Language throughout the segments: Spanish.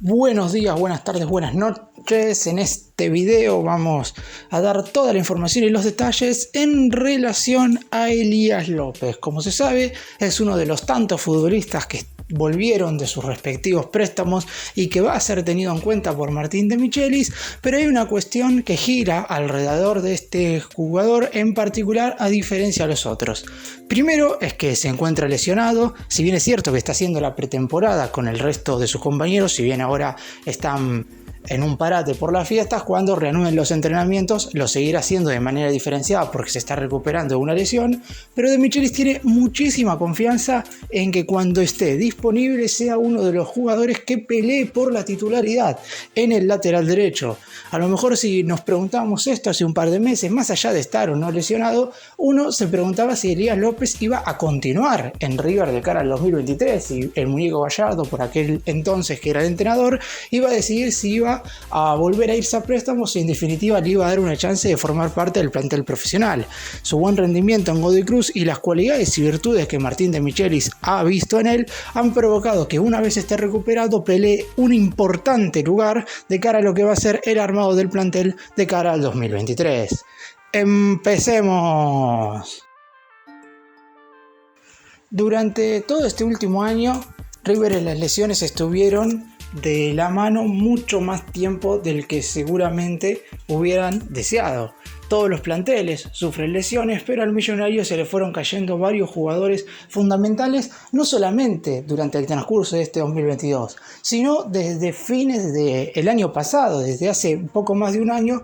Buenos días, buenas tardes, buenas noches. En este video vamos a dar toda la información y los detalles en relación a Elías López. Como se sabe, es uno de los tantos futbolistas que volvieron de sus respectivos préstamos y que va a ser tenido en cuenta por Martín de Michelis, pero hay una cuestión que gira alrededor de este jugador en particular a diferencia de los otros. Primero es que se encuentra lesionado, si bien es cierto que está haciendo la pretemporada con el resto de sus compañeros, si bien ahora están en un parate por las fiestas, cuando reanuden los entrenamientos lo seguirá haciendo de manera diferenciada porque se está recuperando de una lesión, pero De Michelis tiene muchísima confianza en que cuando esté disponible sea uno de los jugadores que pelee por la titularidad en el lateral derecho. A lo mejor si nos preguntábamos esto hace un par de meses, más allá de estar o no lesionado, uno se preguntaba si Elías López iba a continuar en River de cara al 2023 y el muñeco Gallardo, por aquel entonces que era el entrenador, iba a decidir si iba a volver a irse a préstamos y en definitiva le iba a dar una chance de formar parte del plantel profesional. Su buen rendimiento en Godoy Cruz y las cualidades y virtudes que Martín de Michelis ha visto en él han provocado que una vez esté recuperado pelee un importante lugar de cara a lo que va a ser el armado del plantel de cara al 2023. ¡Empecemos! Durante todo este último año, River en las lesiones estuvieron de la mano mucho más tiempo del que seguramente hubieran deseado. Todos los planteles sufren lesiones, pero al Millonario se le fueron cayendo varios jugadores fundamentales, no solamente durante el transcurso de este 2022, sino desde fines del año pasado, desde hace poco más de un año.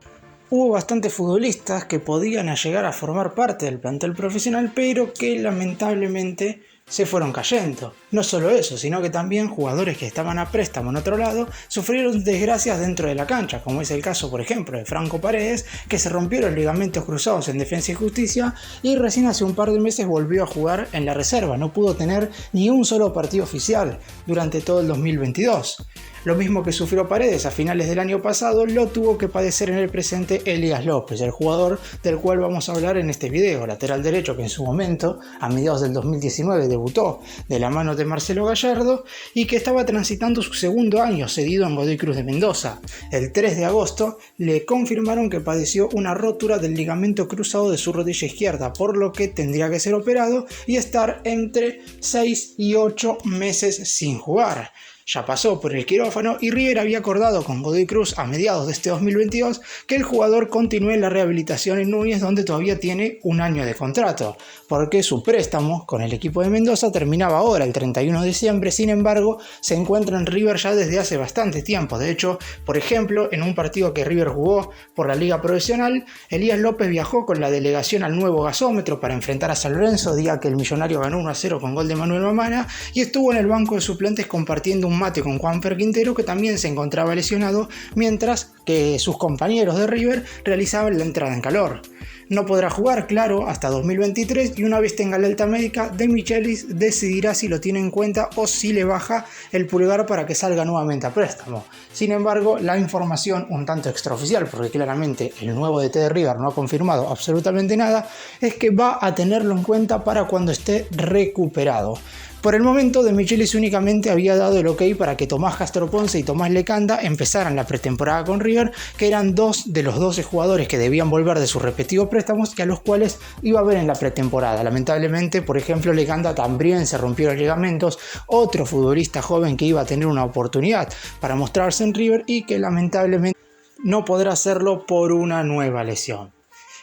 Hubo bastantes futbolistas que podían llegar a formar parte del plantel profesional, pero que lamentablemente se fueron cayendo. No solo eso, sino que también jugadores que estaban a préstamo en otro lado sufrieron desgracias dentro de la cancha, como es el caso, por ejemplo, de Franco Paredes, que se rompieron ligamentos cruzados en Defensa y Justicia y recién hace un par de meses volvió a jugar en la reserva. No pudo tener ni un solo partido oficial durante todo el 2022. Lo mismo que sufrió Paredes a finales del año pasado, lo tuvo que padecer en el presente Elías López, el jugador del cual vamos a hablar en este video, lateral derecho que en su momento, a mediados del 2019, debutó de la mano de Marcelo Gallardo y que estaba transitando su segundo año cedido en Godoy Cruz de Mendoza. El 3 de agosto le confirmaron que padeció una rotura del ligamento cruzado de su rodilla izquierda, por lo que tendría que ser operado y estar entre 6 y 8 meses sin jugar. Ya pasó por el quirófano y River había acordado con Godoy Cruz a mediados de este 2022 que el jugador continúe en la rehabilitación en Núñez, donde todavía tiene un año de contrato, porque su préstamo con el equipo de Mendoza terminaba ahora el 31 de diciembre. Sin embargo, se encuentra en River ya desde hace bastante tiempo. De hecho, por ejemplo, en un partido que River jugó por la Liga Profesional, Elías López viajó con la delegación al nuevo gasómetro para enfrentar a San Lorenzo, día que el Millonario ganó 1-0 con gol de Manuel Mamana, y estuvo en el banco de suplentes compartiendo un mate con Juanfer Quintero, que también se encontraba lesionado, mientras que sus compañeros de River realizaban la entrada en calor. No podrá jugar, claro, hasta 2023 y una vez tenga la alta médica, De Michelis decidirá si lo tiene en cuenta o si le baja el pulgar para que salga nuevamente a préstamo. Sin embargo, la información un tanto extraoficial, porque claramente el nuevo DT de River no ha confirmado absolutamente nada, es que va a tenerlo en cuenta para cuando esté recuperado. Por el momento, De Michelis únicamente había dado el ok para que Tomás Castro Ponce y Tomás Lecanda empezaran la pretemporada con River, que eran dos de los 12 jugadores que debían volver de sus respectivos préstamos y a los cuales iba a ver en la pretemporada. Lamentablemente, por ejemplo, Lecanda también se rompió los ligamentos, otro futbolista joven que iba a tener una oportunidad para mostrarse en River y que lamentablemente no podrá hacerlo por una nueva lesión.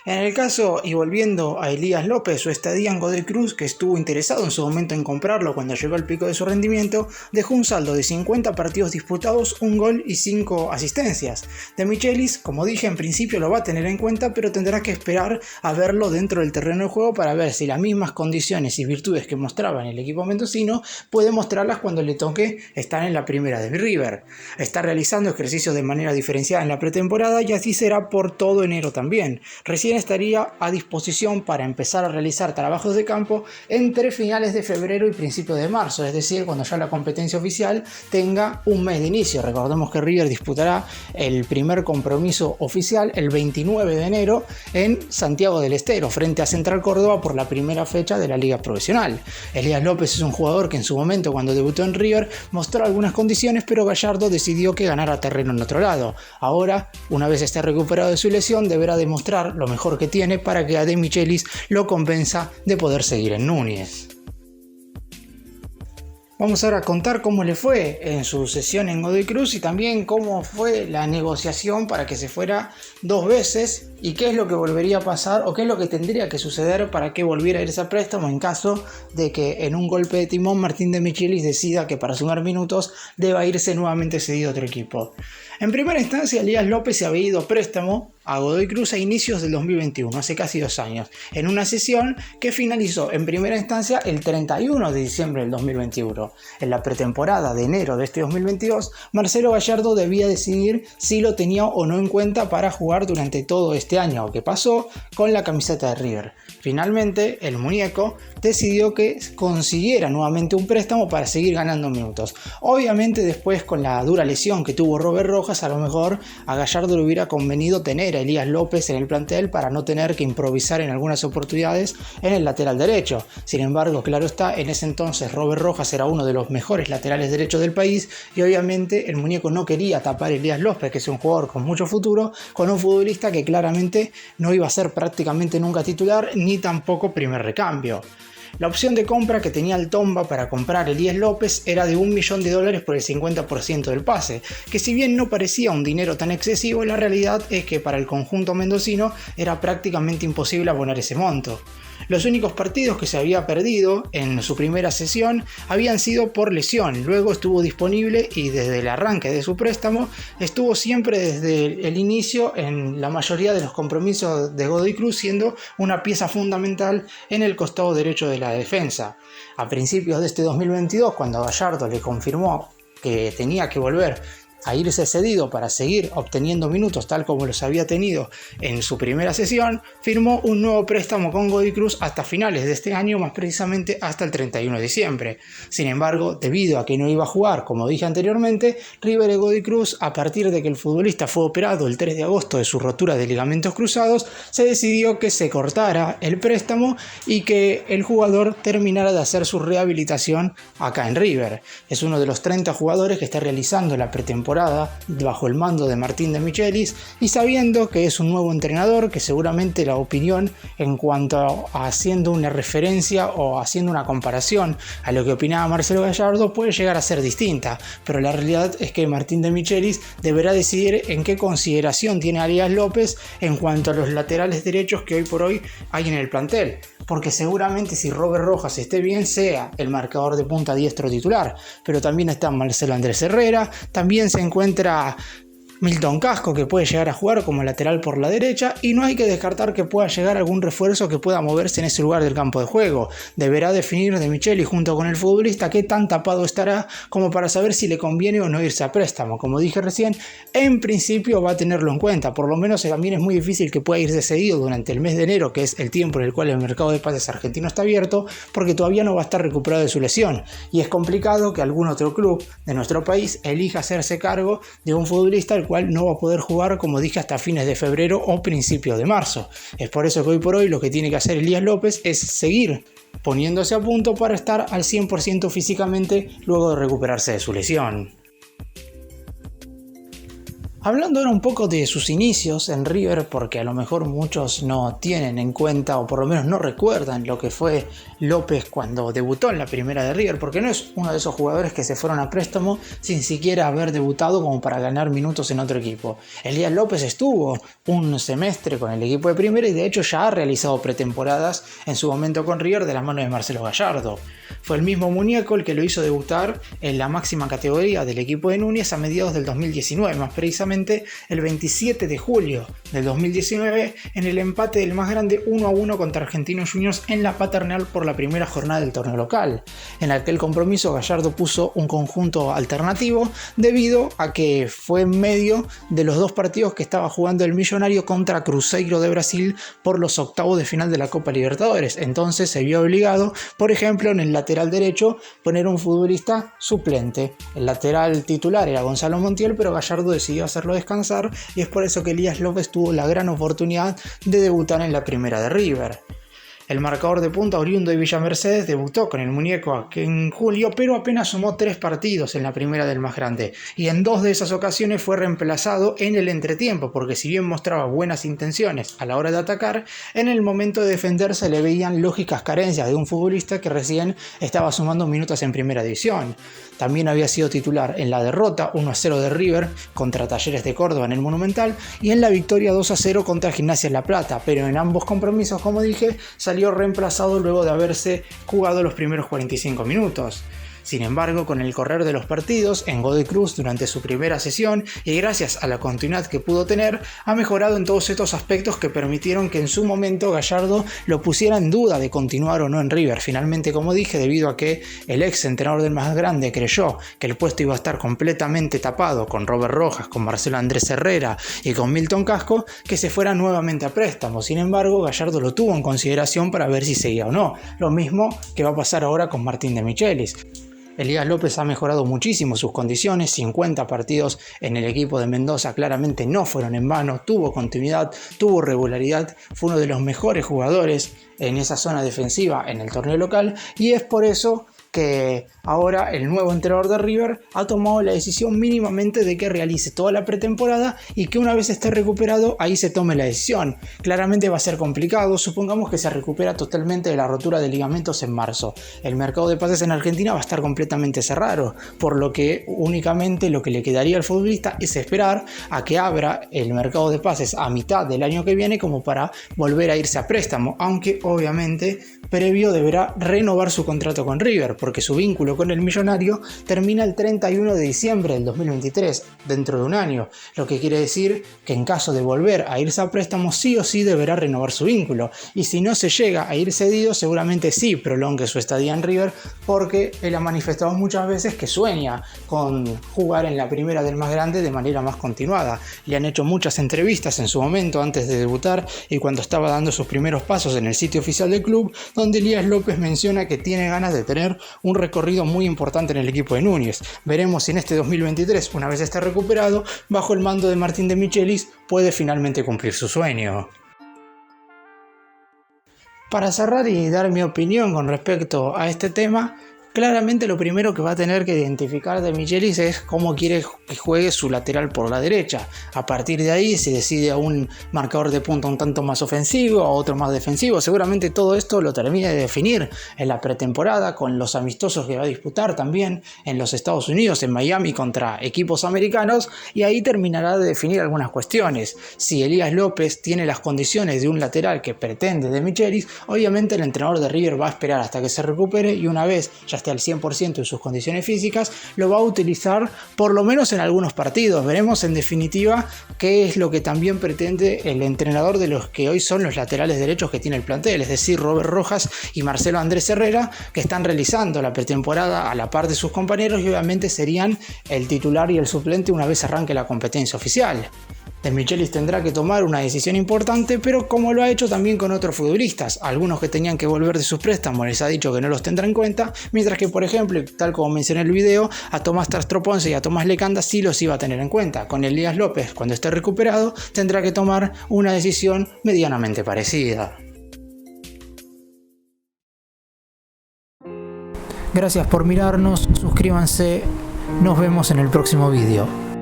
En el caso, y volviendo a Elías López, su estadía en Godoy Cruz, que estuvo interesado en su momento en comprarlo cuando llegó al pico de su rendimiento, dejó un saldo de 50 partidos disputados, un gol y 5 asistencias. De Michelis, como dije, en principio lo va a tener en cuenta, pero tendrá que esperar a verlo dentro del terreno de juego para ver si las mismas condiciones y virtudes que mostraba en el equipo mendocino puede mostrarlas cuando le toque estar en la primera de River. Está realizando ejercicios de manera diferenciada en la pretemporada y así será por todo enero también. Recién quien estaría a disposición para empezar a realizar trabajos de campo entre finales de febrero y principios de marzo, es decir, cuando ya la competencia oficial tenga un mes de inicio. Recordemos que River disputará el primer compromiso oficial el 29 de enero en Santiago del Estero, frente a Central Córdoba por la primera fecha de la Liga Profesional. Elías López es un jugador que en su momento, cuando debutó en River, mostró algunas condiciones, pero Gallardo decidió que ganara terreno en otro lado. Ahora, una vez esté recuperado de su lesión, deberá demostrar lo mejor que tiene para que a De Michelis lo convenza de poder seguir en Núñez. Vamos ahora a contar cómo le fue en su sesión en Godoy Cruz y también cómo fue la negociación para que se fuera 2 veces y qué es lo que volvería a pasar o qué es lo que tendría que suceder para que volviera a irse a préstamo en caso de que en un golpe de timón Martín De Michelis decida que para sumar minutos deba irse nuevamente cedido a otro equipo. En primera instancia, Elías López se había ido a préstamo a Godoy Cruz a inicios del 2021, hace casi 2 años, en una sesión que finalizó en primera instancia el 31 de diciembre del 2021. En la pretemporada de enero de este 2022, Marcelo Gallardo debía decidir si lo tenía o no en cuenta para jugar durante todo este año que pasó con la camiseta de River. Finalmente, el muñeco decidió que consiguiera nuevamente un préstamo para seguir ganando minutos. Obviamente, después con la dura lesión que tuvo Robert Rojas, a lo mejor a Gallardo le hubiera convenido tener a Elías López en el plantel para no tener que improvisar en algunas oportunidades en el lateral derecho. Sin embargo, claro está, en ese entonces Robert Rojas era uno de los mejores laterales derechos del país y obviamente el muñeco no quería tapar a Elías López, que es un jugador con mucho futuro, con un futbolista que claramente no iba a ser prácticamente nunca titular ni tampoco primer recambio. La opción de compra que tenía el Tomba para comprar Elías López era de $1 millón por el 50% del pase, que si bien no parecía un dinero tan excesivo, la realidad es que para el conjunto mendocino era prácticamente imposible abonar ese monto. Los únicos partidos que se había perdido en su primera sesión habían sido por lesión, luego estuvo disponible y desde el arranque de su préstamo estuvo siempre desde el inicio en la mayoría de los compromisos de Godoy Cruz, siendo una pieza fundamental en el costado derecho de la defensa. A principios de este 2022, cuando Gallardo le confirmó que tenía que volver a irse cedido para seguir obteniendo minutos tal como los había tenido en su primera sesión, firmó un nuevo préstamo con Godoy Cruz hasta finales de este año, más precisamente hasta el 31 de diciembre. Sin embargo, debido a que no iba a jugar, como dije anteriormente, River y Godoy Cruz, a partir de que el futbolista fue operado el 3 de agosto de su rotura de ligamentos cruzados, se decidió que se cortara el préstamo y que el jugador terminara de hacer su rehabilitación acá en River. Es uno de los 30 jugadores que está realizando la pretemporada bajo el mando de Martín De Michelis, y sabiendo que es un nuevo entrenador, que seguramente la opinión en cuanto a haciendo una referencia o haciendo una comparación a lo que opinaba Marcelo Gallardo puede llegar a ser distinta, pero la realidad es que Martín De Michelis deberá decidir en qué consideración tiene a Elías López en cuanto a los laterales derechos que hoy por hoy hay en el plantel, porque seguramente si Robert Rojas esté bien sea el marcador de punta diestro titular, pero también está Marcelo Andrés Herrera, también se encuentra Milton Casco, que puede llegar a jugar como lateral por la derecha, y no hay que descartar que pueda llegar algún refuerzo que pueda moverse en ese lugar del campo de juego. Deberá definir De Michelis junto con el futbolista qué tan tapado estará como para saber si le conviene o no irse a préstamo. Como dije recién, en principio va a tenerlo en cuenta, por lo menos también es muy difícil que pueda irse cedido durante el mes de enero, que es el tiempo en el cual el mercado de pases argentino está abierto, porque todavía no va a estar recuperado de su lesión, y es complicado que algún otro club de nuestro país elija hacerse cargo de un futbolista el cual no va a poder jugar, como dije, hasta fines de febrero o principios de marzo. Es por eso que hoy por hoy lo que tiene que hacer Elías López es seguir poniéndose a punto para estar al 100% físicamente luego de recuperarse de su lesión. Hablando ahora un poco de sus inicios en River, porque a lo mejor muchos no tienen en cuenta o por lo menos no recuerdan lo que fue López cuando debutó en la primera de River, porque no es uno de esos jugadores que se fueron a préstamo sin siquiera haber debutado como para ganar minutos en otro equipo. Elías López estuvo un semestre con el equipo de primera y de hecho ya ha realizado pretemporadas en su momento con River de la mano de Marcelo Gallardo. Fue el mismo muñeco el que lo hizo debutar en la máxima categoría del equipo de Núñez a mediados del 2019, más precisamente precisamente el 27 de julio del 2019 en el empate del más grande 1-1 contra Argentinos Juniors en la Paternal por la primera jornada del torneo local. En aquel compromiso Gallardo puso un conjunto alternativo debido a que fue en medio de los dos partidos que estaba jugando el Millonario contra Cruzeiro de Brasil por los octavos de final de la Copa Libertadores. Entonces se vio obligado, por ejemplo, en el lateral derecho poner un futbolista suplente. El lateral titular era Gonzalo Montiel, pero Gallardo decidió hacerlo descansar y es por eso que Elías López tuvo la gran oportunidad de debutar en la primera de River. El marcador de punta oriundo de Villa Mercedes debutó con el muñeco en julio, pero apenas sumó 3 partidos en la primera del más grande, y en 2 de esas ocasiones fue reemplazado en el entretiempo, porque si bien mostraba buenas intenciones a la hora de atacar, en el momento de defender se le veían lógicas carencias de un futbolista que recién estaba sumando minutos en primera división. También había sido titular en la derrota 1-0 de River contra Talleres de Córdoba en el Monumental y en la victoria 2-0 contra Gimnasia La Plata, pero en ambos compromisos, como dije, salió reemplazado luego de haberse jugado los primeros 45 minutos. Sin embargo, con el correr de los partidos en Godoy Cruz durante su primera sesión y gracias a la continuidad que pudo tener, ha mejorado en todos estos aspectos que permitieron que en su momento Gallardo lo pusiera en duda de continuar o no en River. Finalmente, como dije, debido a que el ex entrenador del más grande creyó que el puesto iba a estar completamente tapado con Robert Rojas, con Marcelo Andrés Herrera y con Milton Casco, que se fuera nuevamente a préstamo. Sin embargo, Gallardo lo tuvo en consideración para ver si seguía o no. Lo mismo que va a pasar ahora con Martín de Michelis. Elías López ha mejorado muchísimo sus condiciones, 50 partidos en el equipo de Mendoza claramente no fueron en vano, tuvo continuidad, tuvo regularidad, fue uno de los mejores jugadores en esa zona defensiva en el torneo local y es por eso que ahora el nuevo entrenador de River ha tomado la decisión mínimamente de que realice toda la pretemporada y que una vez esté recuperado ahí se tome la decisión. Claramente va a ser complicado, supongamos que se recupera totalmente de la rotura de ligamentos en marzo. El mercado de pases en Argentina va a estar completamente cerrado, por lo que únicamente lo que le quedaría al futbolista es esperar a que abra el mercado de pases a mitad del año que viene como para volver a irse a préstamo, aunque obviamente previo deberá renovar su contrato con River, porque su vínculo con el Millonario termina el 31 de diciembre del 2023, dentro de un año, lo que quiere decir que en caso de volver a irse a préstamo sí o sí deberá renovar su vínculo, y si no se llega a ir cedido seguramente sí prolongue su estadía en River, porque él ha manifestado muchas veces que sueña con jugar en la primera del más grande de manera más continuada. Le han hecho muchas entrevistas en su momento antes de debutar y cuando estaba dando sus primeros pasos en el sitio oficial del club, donde Elías López menciona que tiene ganas de tener un recorrido muy importante en el equipo de Núñez. Veremos si en este 2023, una vez esté recuperado, bajo el mando de Martín de Michelis, puede finalmente cumplir su sueño. Para cerrar y dar mi opinión con respecto a este tema, claramente lo primero que va a tener que identificar de Michelis es cómo quiere que juegue su lateral por la derecha. A partir de ahí se decide a un marcador de punta un tanto más ofensivo, a otro más defensivo. Seguramente todo esto lo termine de definir en la pretemporada con los amistosos que va a disputar también en los Estados Unidos, en Miami contra equipos americanos, y ahí terminará de definir algunas cuestiones. Si Elías López tiene las condiciones de un lateral que pretende de Michelis, obviamente el entrenador de River va a esperar hasta que se recupere y una vez ya esté al 100% en sus condiciones físicas, lo va a utilizar por lo menos en algunos partidos. Veremos en definitiva qué es lo que también pretende el entrenador de los que hoy son los laterales derechos que tiene el plantel, es decir, Robert Rojas y Marcelo Andrés Herrera, que están realizando la pretemporada a la par de sus compañeros y obviamente serían el titular y el suplente una vez arranque la competencia oficial. De Michelis tendrá que tomar una decisión importante, pero como lo ha hecho también con otros futbolistas, algunos que tenían que volver de sus préstamos les ha dicho que no los tendrá en cuenta, mientras que por ejemplo, tal como mencioné en el video, a Tomás Trastroponce y a Tomás Lecanda sí los iba a tener en cuenta. Con Elías López, cuando esté recuperado, tendrá que tomar una decisión medianamente parecida. Gracias por mirarnos, suscríbanse, nos vemos en el próximo video.